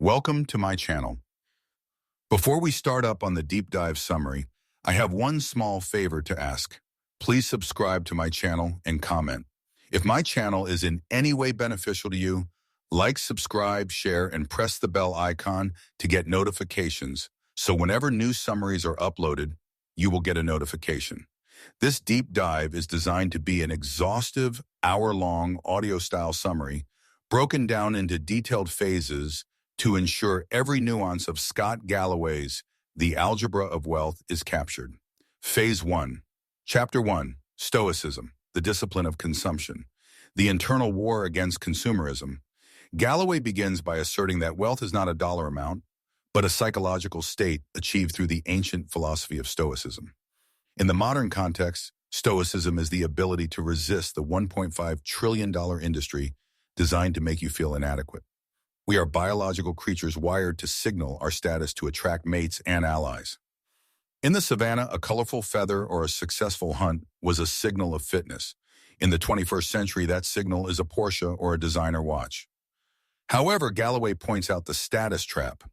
Welcome to my channel. Before we start up on the deep dive summary, I have one small favor to ask. Please subscribe to my channel and comment. If my channel is in any way beneficial to you, like, subscribe, share, and press the bell icon to get notifications, so whenever new summaries are uploaded, you will get a notification. This deep dive is designed to be an exhaustive, hour-long audio-style summary broken down into detailed phases to ensure every nuance of Scott Galloway's The Algebra of Wealth is captured. Phase 1. Chapter 1. Stoicism, the discipline of consumption. The internal war against consumerism. Galloway begins by asserting that wealth is not a dollar amount, but a psychological state achieved through the ancient philosophy of Stoicism. In the modern context, Stoicism is the ability to resist the $1.5 trillion industry designed to make you feel inadequate. We are biological creatures wired to signal our status to attract mates and allies. In the savannah, a colorful feather or a successful hunt was a signal of fitness. In the 21st century, that signal is a Porsche or a designer watch. However, Galloway points out the status trap.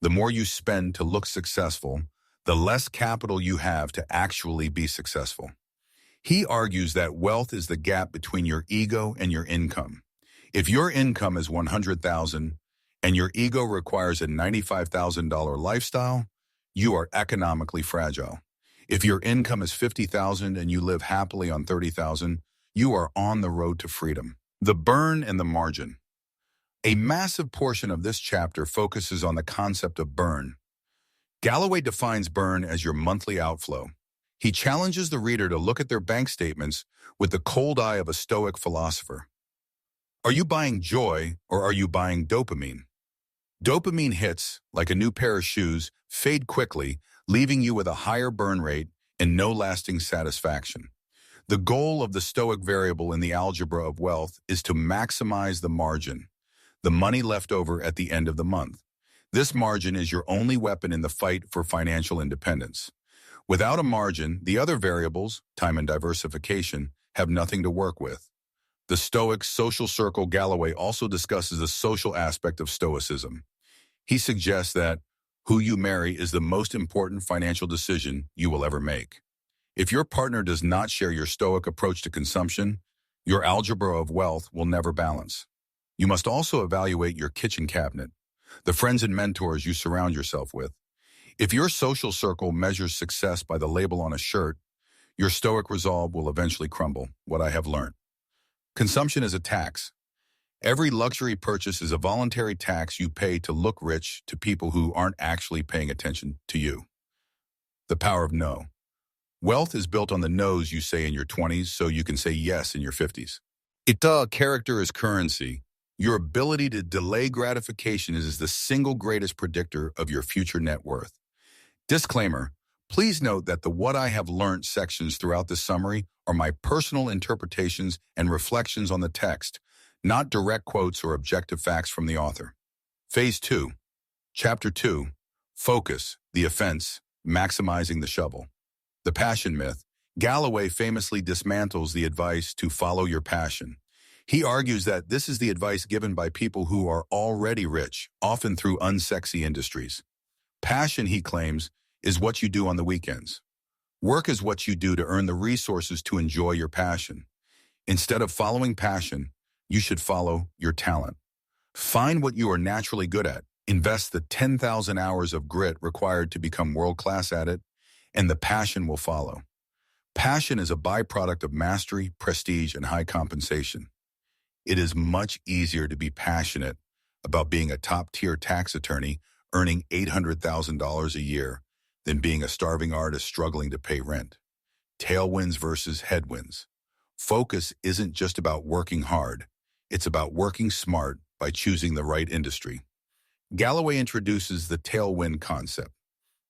The more you spend to look successful, the less capital you have to actually be successful. He argues that wealth is the gap between your ego and your income. If your income is $100,000 and your ego requires a $95,000 lifestyle, you are economically fragile. If your income is $50,000 and you live happily on $30,000, you are on the road to freedom. The burn and the margin. A massive portion of this chapter focuses on the concept of burn. Galloway defines burn as your monthly outflow. He challenges the reader to look at their bank statements with the cold eye of a Stoic philosopher. Are you buying joy or are you buying dopamine? Dopamine hits, like a new pair of shoes, fade quickly, leaving you with a higher burn rate and no lasting satisfaction. The goal of the Stoic variable in the Algebra of Wealth is to maximize the margin, the money left over at the end of the month. This margin is your only weapon in the fight for financial independence. Without a margin, the other variables, time and diversification, have nothing to work with. The Stoic social circle Galloway also discusses the social aspect of Stoicism. He suggests that who you marry is the most important financial decision you will ever make. If your partner does not share your Stoic approach to consumption, your Algebra of Wealth will never balance. You must also evaluate your kitchen cabinet, the friends and mentors you surround yourself with. If your social circle measures success by the label on a shirt, your Stoic resolve will eventually crumble, what I have learned. Consumption is a tax. Every luxury purchase is a voluntary tax you pay to look rich to people who aren't actually paying attention to you. The power of no. Wealth is built on the no's you say in your 20s so you can say yes in your 50s. Character is currency. Your ability to delay gratification is the single greatest predictor of your future net worth. Disclaimer, please note that the What I Have Learned sections throughout this summary are my personal interpretations and reflections on the text, not direct quotes or objective facts from the author. Phase 2. Chapter 2. Focus, the offense, maximizing the shovel. The passion myth. Galloway famously dismantles the advice to follow your passion. He argues that this is the advice given by people who are already rich, often through unsexy industries. Passion, he claims, is what you do on the weekends. Work is what you do to earn the resources to enjoy your passion. Instead of following passion, you should follow your talent. Find what you are naturally good at, invest the 10,000 hours of grit required to become world-class at it, and the passion will follow. Passion is a byproduct of mastery, prestige, and high compensation. It is much easier to be passionate about being a top-tier tax attorney earning $800,000 a year than being a starving artist struggling to pay rent. Tailwinds versus headwinds. Focus isn't just about working hard. It's about working smart by choosing the right industry. Galloway introduces the tailwind concept.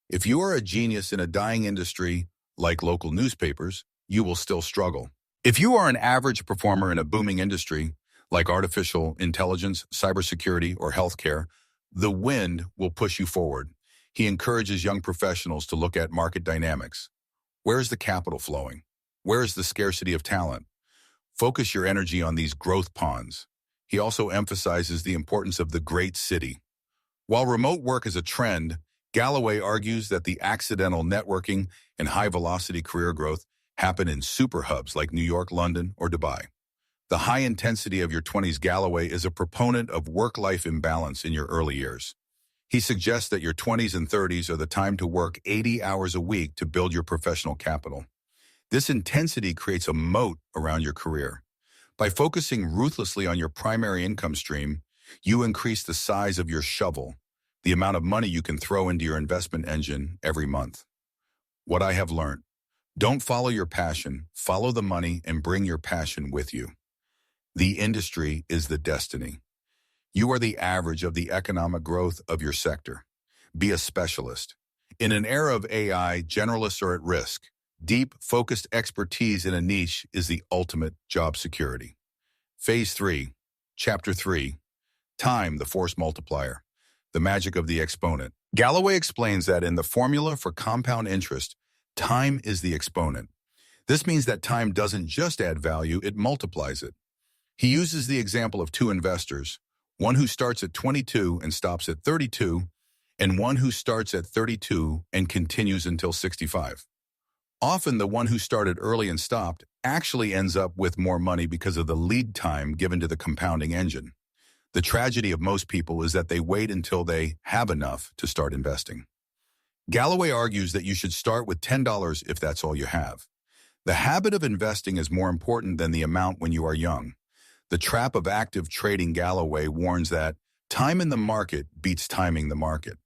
If you are a genius in a dying industry, like local newspapers, you will still struggle. If you are an average performer in a booming industry, like artificial intelligence, cybersecurity, or healthcare, the wind will push you forward. He encourages young professionals to look at market dynamics. Where is the capital flowing? Where is the scarcity of talent? Focus your energy on these growth ponds. He also emphasizes the importance of the great city. While remote work is a trend, Galloway argues that the accidental networking and high-velocity career growth happen in super hubs like New York, London, or Dubai. The high intensity of your 20s. Galloway is a proponent of work-life imbalance in your early years. He suggests that your 20s and 30s are the time to work 80 hours a week to build your professional capital. This intensity creates a moat around your career. By focusing ruthlessly on your primary income stream, you increase the size of your shovel, the amount of money you can throw into your investment engine every month. What I have learned: don't follow your passion, follow the money, and bring your passion with you. The industry is the destiny. You are the average of the economic growth of your sector. Be a specialist. In an era of AI, generalists are at risk. Deep, focused expertise in a niche is the ultimate job security. Phase 3, Chapter 3, Time, the Force Multiplier, the Magic of the Exponent. Galloway explains that in the formula for compound interest, time is the exponent. This means that time doesn't just add value, it multiplies it. He uses the example of two investors, one who starts at 22 and stops at 32, and one who starts at 32 and continues until 65. Often the one who started early and stopped actually ends up with more money because of the lead time given to the compounding engine. The tragedy of most people is that they wait until they have enough to start investing. Galloway argues that you should start with $10 if that's all you have. The habit of investing is more important than the amount when you are young. The trap of active trading. Galloway warns that time in the market beats timing the market.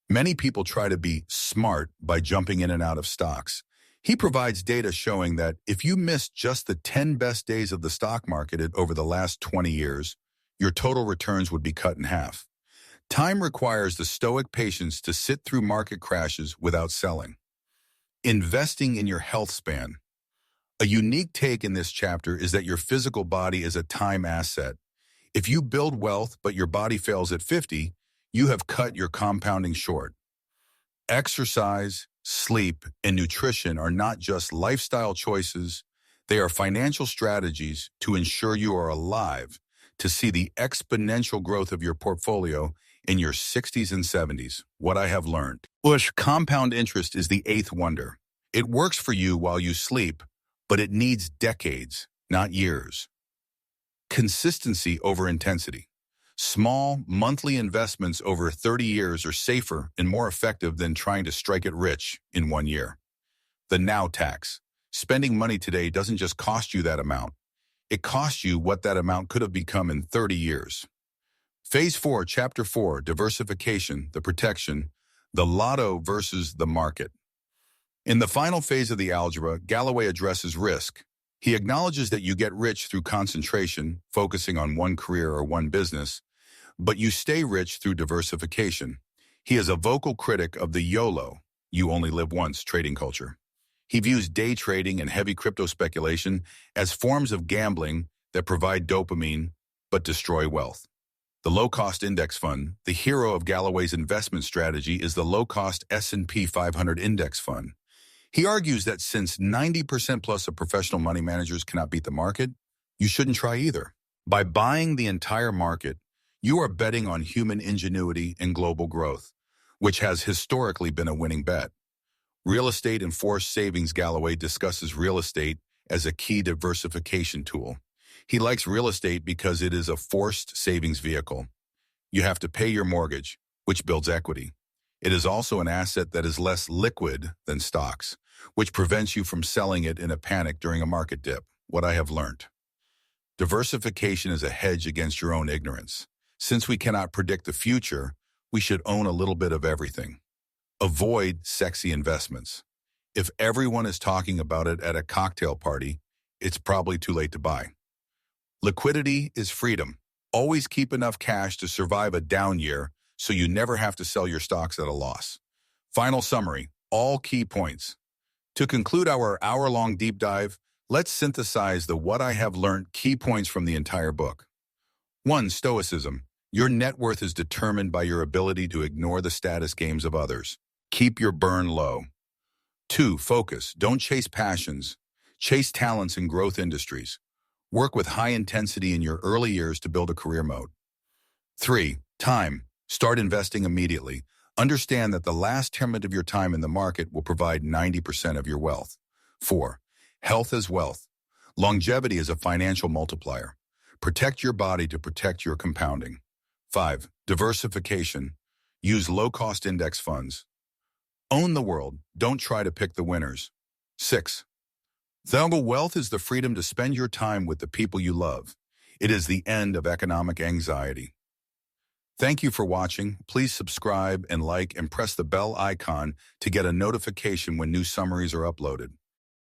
Many people try to be smart by jumping in and out of stocks. He provides data showing that if you missed just the 10 best days of the stock market over the last 20 years, your total returns would be cut in half. Time requires the stoic patience to sit through market crashes without selling. Investing in your health span. A unique take in this chapter is that your physical body is a time asset. If you build wealth but your body fails at 50, you have cut your compounding short. Exercise, sleep, and nutrition are not just lifestyle choices, they are financial strategies to ensure you are alive to see the exponential growth of your portfolio in your 60s and 70s. What I have learned: compound interest is the eighth wonder. It works for you while you sleep, but it needs decades, not years. Consistency over intensity. Small, monthly investments over 30 years are safer and more effective than trying to strike it rich in 1 year. The now tax. Spending money today doesn't just cost you that amount. It costs you what that amount could have become in 30 years. Phase 4, Chapter 4, Diversification, the Protection, the Lotto versus the Market. In the final phase of the algebra, Galloway addresses risk. He acknowledges that you get rich through concentration, focusing on one career or one business, but you stay rich through diversification. He is a vocal critic of the YOLO, you only live once, trading culture. He views day trading and heavy crypto speculation as forms of gambling that provide dopamine but destroy wealth. The low-cost index fund, the hero of Galloway's investment strategy, is the low-cost S&P 500 index fund. He argues that since 90% plus of professional money managers cannot beat the market, you shouldn't try either. By buying the entire market, you are betting on human ingenuity and global growth, which has historically been a winning bet. Real estate and forced savings. Galloway discusses real estate as a key diversification tool. He likes real estate because it is a forced savings vehicle. You have to pay your mortgage, which builds equity. It is also an asset that is less liquid than stocks, which prevents you from selling it in a panic during a market dip. What I have learned: diversification is a hedge against your own ignorance. Since we cannot predict the future, we should own a little bit of everything. Avoid sexy investments. If everyone is talking about it at a cocktail party, it's probably too late to buy. Liquidity is freedom. Always keep enough cash to survive a down year so you never have to sell your stocks at a loss. Final summary, all key points. To conclude our hour-long deep dive, let's synthesize the what I have learned key points from the entire book. 1. Stoicism. Your net worth is determined by your ability to ignore the status games of others. Keep your burn low. 2. Focus. Don't chase passions. Chase talents in growth industries. Work with high intensity in your early years to build a career mode. 3. Time. Start investing immediately. Understand that the last 10 minutes of your time in the market will provide 90% of your wealth. 4. Health as wealth. Longevity is a financial multiplier. Protect your body to protect your compounding. 5. Diversification. Use low-cost index funds. Own the world. Don't try to pick the winners. 6. Valuable wealth is the freedom to spend your time with the people you love. It is the end of economic anxiety. Thank you for watching. Please subscribe and like and press the bell icon to get a notification when new summaries are uploaded.